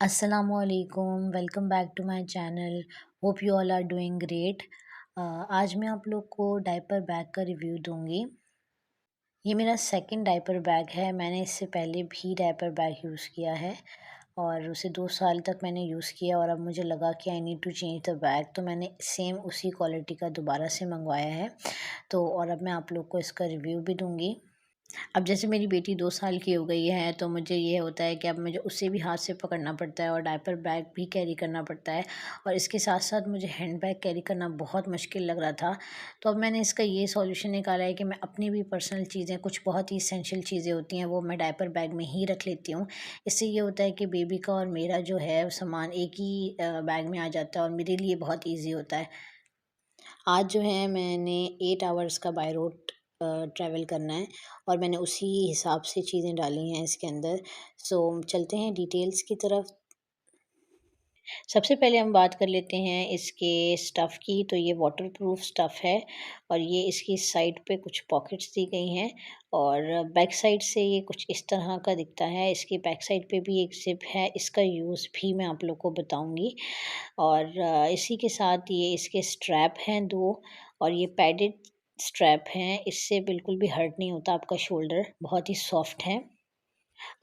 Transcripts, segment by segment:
असलकुम, welcome back to my channel. Hope you all are doing great. आज मैं आप लोग को डायपर बैग का रिव्यू दूंगी। ये मेरा सेकंड डायपर बैग है। मैंने इससे पहले भी डायपर बैग यूज़ किया है और उसे 2 साल तक मैंने यूज़ किया और अब मुझे लगा कि I need to change the bag, तो मैंने सेम उसी क्वालिटी का दोबारा से मंगवाया है। तो और अब मैं आप लोग को इसका रिव्यू भी दूंगी। अब जैसे मेरी बेटी 2 साल की हो गई है, तो मुझे ये होता है कि अब मुझे उसे भी हाथ से पकड़ना पड़ता है और डायपर बैग भी कैरी करना पड़ता है और इसके साथ-साथ मुझे हैंड बैग कैरी करना बहुत मुश्किल लग रहा था। तो अब मैंने इसका ये सॉल्यूशन निकाला है कि मैं अपनी भी पर्सनल चीज़ें, कुछ बहुत ही एसेंशियल चीज़ें होती हैं, वो मैं डायपर बैग में ही रख लेती हूँ। इससे ये होता है कि बेबी का और मेरा जो है सामान एक ही बैग में आ जाता है और मेरे लिए बहुत ईज़ी होता है। आज जो है मैंने 8 आवर्स का बाय रोड ट्रैवल करना है और मैंने उसी हिसाब से चीज़ें डाली हैं इसके अंदर। सो चलते हैं डिटेल्स की तरफ। सबसे पहले हम बात कर लेते हैं इसके स्टफ़ की। तो ये वाटरप्रूफ स्टफ़ है और ये इसकी साइड पे कुछ पॉकेट्स दी गई हैं और बैक साइड से ये कुछ इस तरह का दिखता है। इसकी बैक साइड पे भी एक ज़िप है, इसका यूज़ भी मैं आप लोग को बताऊँगी। और इसी के साथ ये इसके स्ट्रैप हैं 2 और ये पैडेड स्ट्रैप हैं, इससे बिल्कुल भी हर्ट नहीं होता आपका शोल्डर, बहुत ही सॉफ्ट है।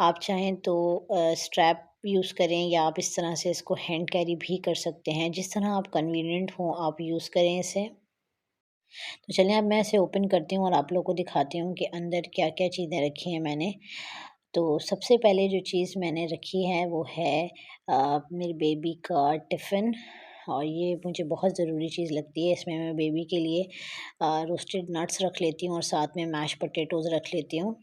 आप चाहें तो स्ट्रैप यूज़ करें या आप इस तरह से इसको हैंड कैरी भी कर सकते हैं। जिस तरह आप कन्वीनिएंट हो आप यूज़ करें इसे। तो चलें अब मैं इसे ओपन करती हूँ और आप लोगों को दिखाती हूँ कि अंदर क्या-क्या चीज़ें रखी हैं मैंने। तो सबसे पहले जो चीज़ मैंने रखी है वो है मेरी बेबी का टिफ़िन और ये मुझे बहुत ज़रूरी चीज़ लगती है। इसमें मैं बेबी के लिए रोस्टेड नट्स रख लेती हूँ और साथ में मैश पोटैटोज़ रख लेती हूँ।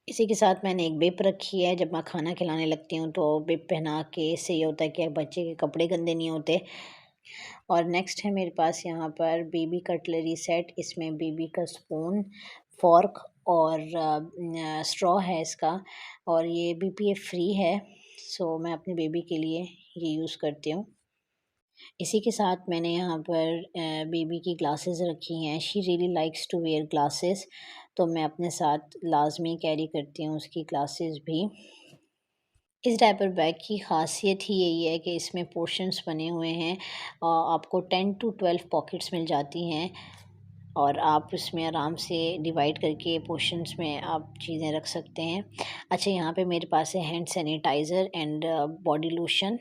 इसी के साथ मैंने एक बिप रखी है। जब मैं खाना खिलाने लगती हूँ तो बिप पहना के, इससे ये होता है कि बच्चे के कपड़े गंदे नहीं होते। और नेक्स्ट है मेरे पास यहाँ पर बेबी कटलरी सेट। इसमें बेबी का स्पून, फ़ॉर्क और स्ट्रॉ है इसका और ये बीपीए फ्री है। सो मैं अपनी बेबी के लिए ये यूज़ करती हूँ। इसी के साथ मैंने यहाँ पर बेबी की ग्लासेस रखी हैं। She really likes to wear glasses, तो मैं अपने साथ लाज़मी कैरी करती हूँ उसकी ग्लासेस भी। इस डायपर बैग की ख़ासियत ही यही है कि इसमें पोर्शंस बने हुए हैं। आपको 10 टू 12 पॉकेट्स मिल जाती हैं और आप इसमें आराम से डिवाइड करके पोर्शंस में आप चीज़ें रख सकते हैं। अच्छा, यहाँ पे मेरे पास है hand sanitiser and body lotion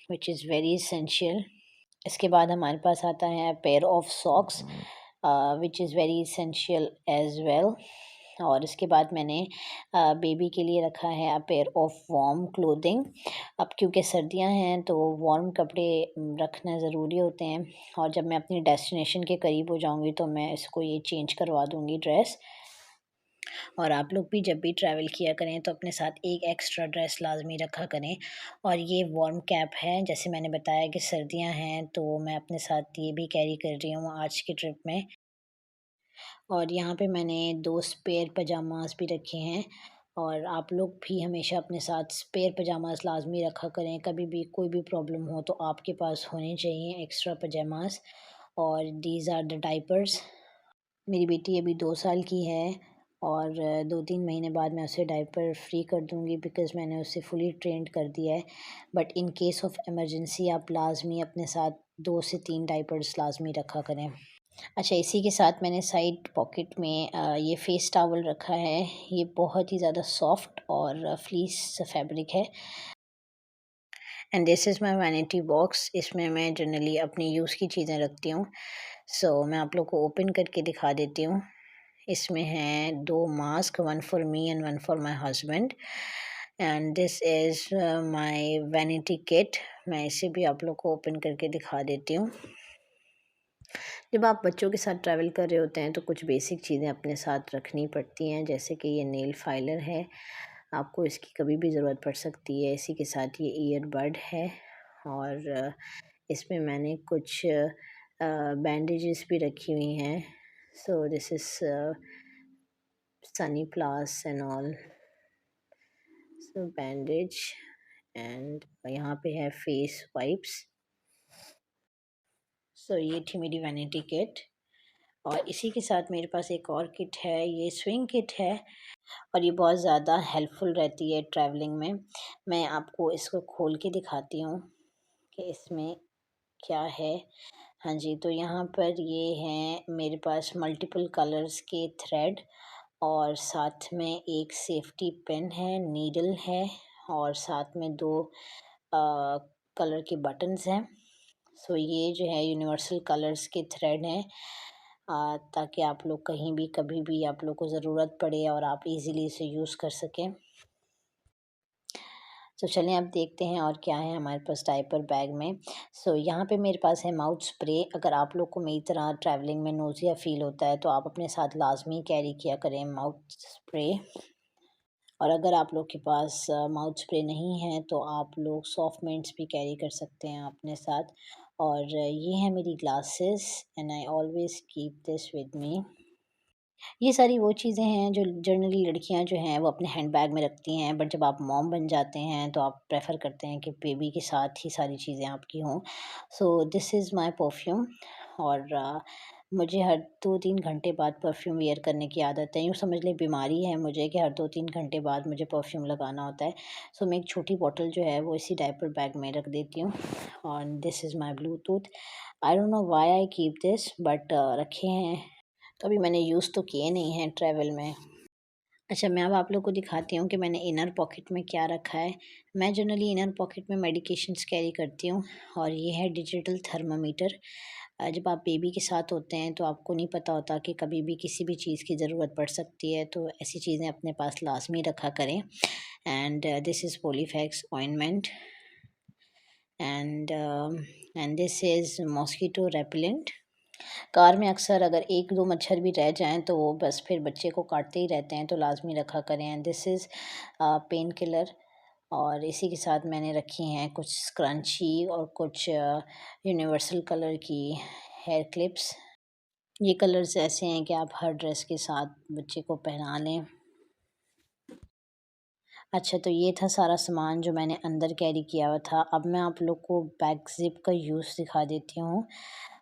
which is very essential. इसके बाद हमारे पास आता है pair of socks which is very essential as well. और इसके बाद मैंने बेबी के लिए रखा है पेयर ऑफ वार्म क्लोथिंग। अब क्योंकि सर्दियां हैं तो वार्म कपड़े रखना ज़रूरी होते हैं और जब मैं अपनी डेस्टिनेशन के करीब हो जाऊंगी तो मैं इसको ये चेंज करवा दूंगी ड्रेस। और आप लोग भी जब भी ट्रैवल किया करें तो अपने साथ एक एक्स्ट्रा ड्रेस लाज़मी रखा करें। और ये वार्म कैप है, जैसे मैंने बताया कि सर्दियां हैं तो मैं अपने साथ ये भी कैरी कर रही हूँ आज की ट्रिप में। और यहाँ पे मैंने 2 स्पेयर पजामाज़ भी रखे हैं और आप लोग भी हमेशा अपने साथ स्पेयर पजामाज़ लाज़मी रखा करें। कभी भी कोई भी प्रॉब्लम हो तो आपके पास होने चाहिए एक्स्ट्रा पजामाज़। और दीज़ आर द डायपर्स। मेरी बेटी अभी 2 साल की है और 2-3 महीने बाद मैं उसे डायपर फ्री कर दूँगी बिकॉज़ मैंने उसे फुली ट्रेंड कर दिया है। But in case of emergency आप लाज़मी अपने साथ 2 से 3 डायपर्स लाज़मी रखा करें। अच्छा, इसी के साथ मैंने साइड पॉकेट में ये फेस टॉवल रखा है। ये बहुत ही ज़्यादा सॉफ्ट और फ्लीस फैब्रिक है। And this is my vanity box. इसमें मैं जनरली अपनी यूज़ की चीज़ें रखती हूँ। सो मैं आप लोग को ओपन करके दिखा देती हूँ। इसमें हैं 2 mask, 1 for me and 1 for my husband. And this is my vanity kit. मैं इसे भी आप लोग को ओपन करके दिखा देती हूँ। जब आप बच्चों के साथ ट्रैवल कर रहे होते हैं तो कुछ बेसिक चीज़ें अपने साथ रखनी पड़ती हैं, जैसे कि ये नेल फाइलर है, आपको इसकी कभी भी ज़रूरत पड़ सकती है। इसी के साथ ये ईयरबड है और इसमें मैंने कुछ बैंडेजेस भी रखी हुई हैं। So this is Sunny pliers and all. So bandage and यहाँ पे है फेस वाइप्स। सो ये थी मेरी वैनिटी किट। और इसी के साथ मेरे पास एक और किट है, ये स्विंग किट है। और ये बहुत ज़्यादा हेल्पफुल रहती है ट्रैवलिंग में। मैं आपको इसको खोल के दिखाती हूँ कि इसमें क्या है। हाँ जी, तो यहाँ पर ये हैं मेरे पास मल्टीपल कलर्स के थ्रेड, और साथ में एक सेफ्टी पिन है, नीडल है, और साथ में 2 कलर के बटन्स हैं। सो ये जो है यूनिवर्सल कलर्स के थ्रेड हैं, ताकि आप लोग कहीं भी कभी भी आप लोग को ज़रूरत पड़े और आप इजीली इसे यूज़ कर सकें। तो चलिए अब देखते हैं और क्या है हमारे पास डायपर बैग में। सो यहाँ पे मेरे पास है माउथ स्प्रे। अगर आप लोग को मेरी तरह ट्रैवलिंग में नोज़िया फ़ील होता है तो आप अपने साथ लाजमी कैरी किया करें माउथ स्प्रे। और अगर आप लोग के पास माउथ स्प्रे नहीं है तो आप लोग सॉफ्ट मिंट्स भी कैरी कर सकते हैं अपने साथ। और ये है मेरी glasses, and I always keep this with me. ये सारी वो चीज़ें हैं जो जनरली लड़कियां जो हैं वो अपने हैंडबैग में रखती हैं, बट जब आप मॉम बन जाते हैं तो आप प्रेफर करते हैं कि बेबी के साथ ही सारी चीज़ें आपकी हों। So this is my perfume. और मुझे हर 2-3 घंटे बाद परफ्यूम वियर करने की आदत है। यूँ समझ लें बीमारी है मुझे कि हर 2-3 घंटे बाद मुझे परफ्यूम लगाना होता है। सो मैं एक छोटी बॉटल जो है वो इसी डायपर बैग में रख देती हूँ। और this is my Bluetooth. I don't know why I keep this, but रखे हैं। कभी मैंने यूज़ तो किए नहीं हैं ट्रैवल में। अच्छा, मैं अब आप लोग को दिखाती हूँ कि मैंने इनर पॉकेट में क्या रखा है। मैं जनरली इनर पॉकेट में मेडिकेशंस कैरी करती हूँ, और ये है डिजिटल थर्मामीटर। जब आप बेबी के साथ होते हैं तो आपको नहीं पता होता कि कभी भी किसी भी चीज़ की ज़रूरत पड़ सकती है, तो ऐसी चीज़ें अपने पास लाज़मी रखा करें। And this is Polyfax ointment, and this is mosquito repellent. Car में अक्सर अगर 1-2 मच्छर भी रह जाएँ तो वो बस फिर बच्चे को काटते ही रहते हैं, तो लाज़मी रखा करें। And this is pain killer. और इसी के साथ मैंने रखी हैं कुछ स्क्रंची और कुछ यूनिवर्सल कलर की हेयर क्लिप्स। ये कलर्स ऐसे हैं कि आप हर ड्रेस के साथ बच्चे को पहना लें। अच्छा, तो ये था सारा सामान जो मैंने अंदर कैरी किया हुआ था। अब मैं आप लोग को बैक ज़िप का यूज़ दिखा देती हूँ।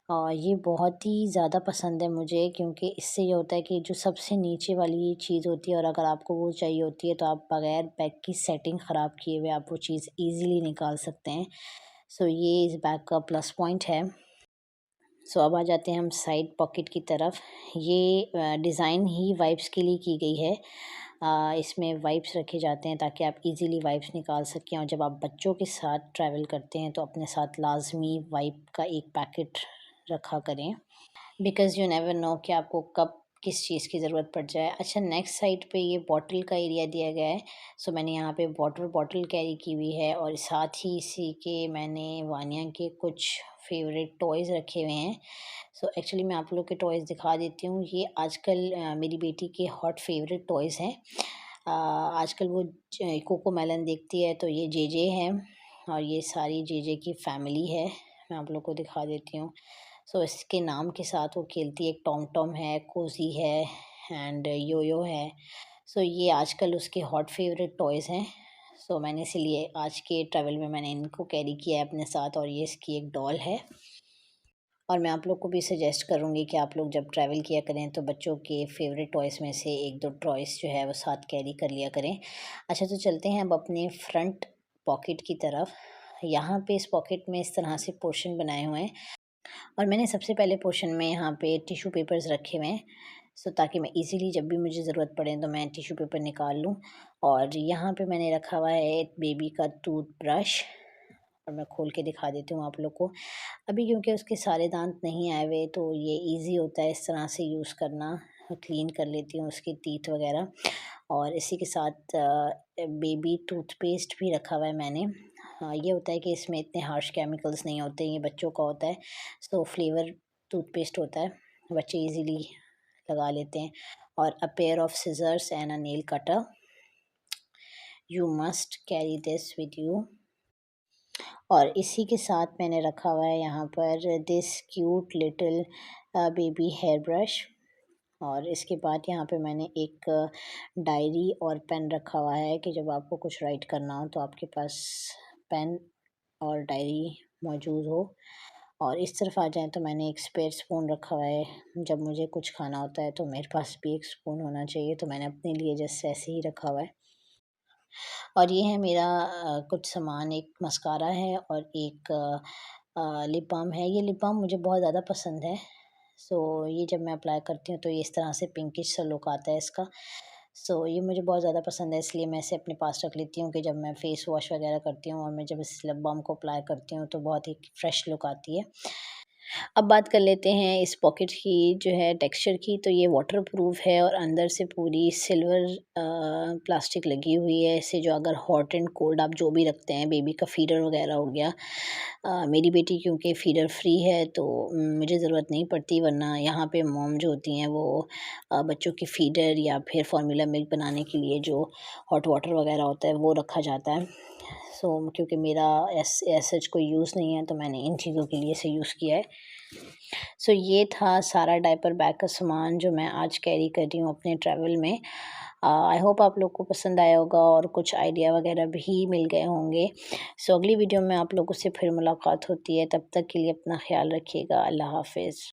ये बहुत ही ज़्यादा पसंद है मुझे, क्योंकि इससे ये होता है कि जो सबसे नीचे वाली चीज़ होती है और अगर आपको वो चाहिए होती है तो आप बगैर बैग की सेटिंग ख़राब किए हुए आप वो चीज़ ईज़िली निकाल सकते हैं। सो ये इस बैग का प्लस पॉइंट है। सो अब आ जाते हैं हम साइड पॉकेट की तरफ। ये डिज़ाइन ही वाइप्स के लिए की गई है। इसमें वाइप्स रखे जाते हैं ताकि आप इजीली वाइप्स निकाल सकें, और जब आप बच्चों के साथ ट्रैवल करते हैं तो अपने साथ लाजमी वाइप का एक पैकेट रखा करें, बिकॉज़ यू नेवर नो कि आपको कब किस चीज़ की ज़रूरत पड़ जाए। अच्छा, नेक्स्ट साइड पे ये बॉटल का एरिया दिया गया है। सो मैंने यहाँ पे वाटर बॉटल कैरी की हुई है, और साथ ही इसी के मैंने वानिया के कुछ फेवरेट टॉयज़ रखे हुए हैं। सो एक्चुअली मैं आप लोग के टॉयज़ दिखा देती हूँ। ये आजकल मेरी बेटी के हॉट फेवरेट टॉयज़ हैं। आजकल वो कोकोमेलन देखती है तो ये जेजे है, और ये सारी जेजे की फैमिली है। मैं आप लोग को दिखा देती हूँ। सो इसके नाम के साथ वो खेलती है। एक टॉम टॉम है, कोज़ी है, एंड योयो है। सो ये आजकल उसके हॉट फेवरेट टॉयज़ हैं। सो मैंने इसीलिए आज के ट्रैवल में मैंने इनको कैरी किया है अपने साथ, और ये इसकी एक डॉल है। और मैं आप लोग को भी सजेस्ट करूँगी कि आप लोग जब ट्रैवल किया करें तो बच्चों के फेवरेट टॉयज़ में से 1-2 टॉयज़ जो है वो साथ कैरी कर लिया करें। अच्छा, तो चलते हैं अब अपने फ्रंट पॉकेट की तरफ। यहाँ पे इस पॉकेट में इस तरह से पोर्शन बनाए हुए हैं, और मैंने सबसे पहले पोर्शन में यहाँ पे टिश्यू पेपर्स रखे हुए हैं। सो ताकि मैं इजीली जब भी मुझे ज़रूरत पड़े तो मैं टिश्यू पेपर निकाल लूँ। और यहाँ पे मैंने रखा हुआ है एक बेबी का टूथब्रश, और मैं खोल के दिखा देती हूँ आप लोग को। अभी क्योंकि उसके सारे दांत नहीं आए हुए तो ये इजी होता है इस तरह से यूज़ करना। क्लीन कर लेती हूँ उसके टीथ वगैरह। और इसी के साथ बेबी टूथपेस्ट भी रखा हुआ है मैंने। हाँ, ये होता है कि इसमें इतने हार्श केमिकल्स नहीं होते, ये बच्चों का होता है। सो फ्लेवर टूथपेस्ट होता है, बच्चे इजीली लगा लेते हैं। और a pair of scissors and a nail cutter, you must carry this with you. और इसी के साथ मैंने रखा हुआ है यहाँ पर this cute little baby hair brush. और इसके बाद यहाँ पे मैंने एक डायरी और पेन रखा हुआ है कि जब आपको कुछ राइट करना हो तो आपके पास पेन और डायरी मौजूद हो। और इस तरफ आ जाएँ तो मैंने एक स्पेयर स्पून रखा हुआ है, जब मुझे कुछ खाना होता है तो मेरे पास भी एक स्पून होना चाहिए, तो मैंने अपने लिए जस्ट ऐसे ही रखा हुआ है। और ये है मेरा कुछ सामान, एक मस्कारा है और एक लिप बाम है। ये लिप बाम मुझे बहुत ज़्यादा पसंद है। सो ये जब मैं अप्लाई करती हूँ तो ये इस तरह से पिंकिश सा लुक आता है इसका। सो ये मुझे बहुत ज़्यादा पसंद है, इसलिए मैं इसे अपने पास रख लेती हूँ कि जब मैं फेस वॉश वगैरह करती हूँ और मैं जब इस लिप बाम को अप्लाई करती हूँ तो बहुत ही फ्रेश लुक आती है। अब बात कर लेते हैं इस पॉकेट की जो है टेक्सचर की, तो ये वाटरप्रूफ है और अंदर से पूरी सिल्वर प्लास्टिक लगी हुई है। इससे जो अगर हॉट एंड कोल्ड आप जो भी रखते हैं, बेबी का फीडर वगैरह हो गया, मेरी बेटी क्योंकि फीडर फ्री है तो मुझे ज़रूरत नहीं पड़ती, वरना यहाँ पे मॉम जो होती हैं वो बच्चों की फीडर या फिर फार्मूला मिल्क बनाने के लिए जो हॉट वाटर वगैरह होता है वो रखा जाता है। सो क्योंकि मेरा सच कोई यूज़ नहीं है तो मैंने इन चीज़ों के लिए इसे यूज़ किया है। सो ये था सारा डायपर बैग का सामान जो मैं आज कैरी कर रही हूँ अपने ट्रैवल में। आई होप आप लोग को पसंद आया होगा और कुछ आइडिया वगैरह भी मिल गए होंगे। सो अगली वीडियो में आप लोगों से फिर मुलाकात होती है, तब तक के लिए अपना ख़्याल रखिएगा। अल्लाह हाफ़िज़।